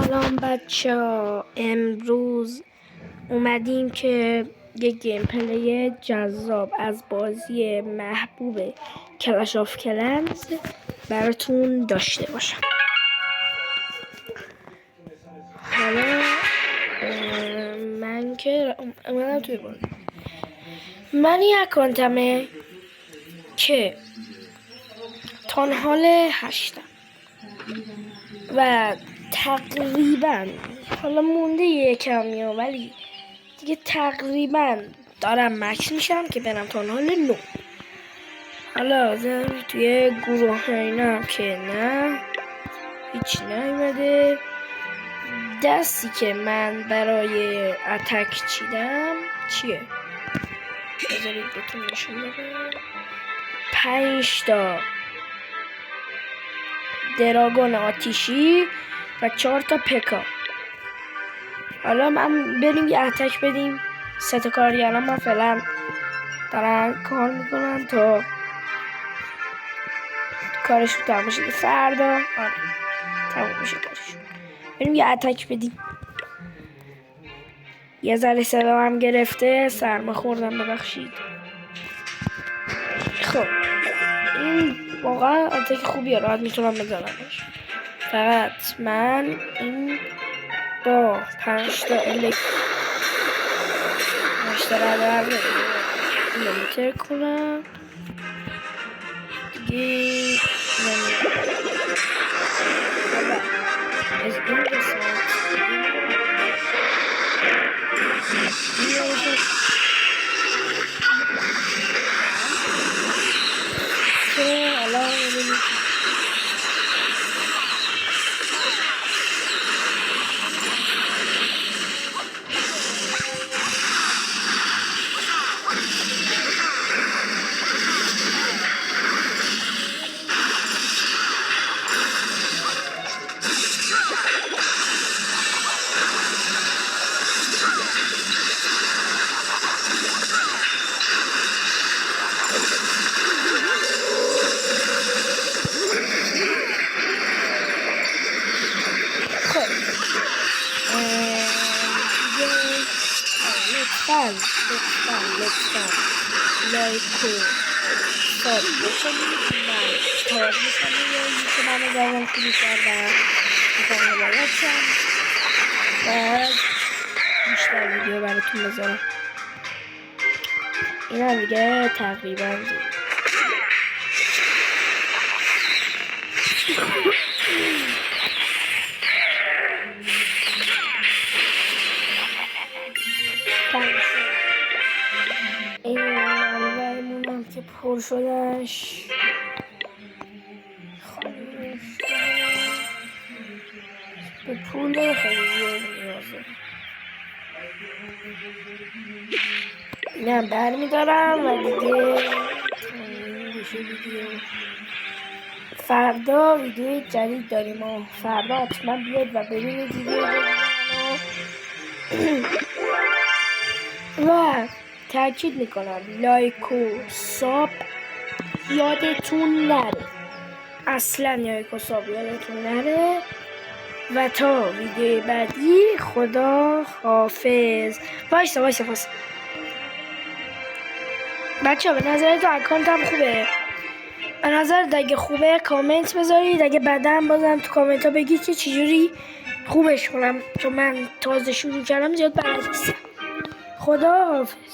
سلام بچه ها، امروز اومدیم که یک گیم پلی جذاب از بازی محبوب کلش آف کلنز براتون داشته باشم. حالا من که اومدم توی بازی، من این اکانتمه که تانهال 8 و تقریبا حالا مونده یکمی ولی دیگه تقریبا دارم مکس میشم که برم تانهال 9. حالا توی گروه اینا که نه هیچ نیومده. دستی که من برای اتک چیدم چیه؟ بذارید بهتون نشون بدم. 5 تا دراگون آتیشی و 4 تا پکا. حالا من بریم یه اتک بدیم. 3 تا کاری الان من فعلا دارن کار میکنن تا کارشون تموم بشه. فردا تموم میشه کارشون. بریم یه اتک بدیم. یه ذره صدا هم گرفته، سرما خوردم، ببخشید. خب این واقعا اتک خوبیه، راحت میتونم بزنمش. فقط من این با 5 تا ملیتر کنم دیگه. از این قسمت که الان لطفاً لایک و ساب بکنید. من تاج میکنم یا یوتیوبم جوان کنی کردم میکنم باید شم و بیشتر ویدیو براتون بذارم. این هم دیگه تقریبا این منبعمونم که پر شدش به پول خیلی زیاد نیازه. اینم برمیدارم و دیگه بشه ویدیو. فردا ویدیو جدید داریم و فردا حتما بیاید و ببینید ویدیو و تاکید میکنم لایک و ساب یادتون نره، اصلا لایک و ساب یادتون نره. و تا ویدیو بعدی خدا حافظ. وایسا بچه ها، به نظرتون اکانتم خوبه؟ به نظر اگه خوبه کامنت بذارید، اگه بدم بازم تو کامنت ها بگید که چجوری خوبش کنم، چون من تازه شروع کردم زیاد بلد نیستم. خدا حافظ.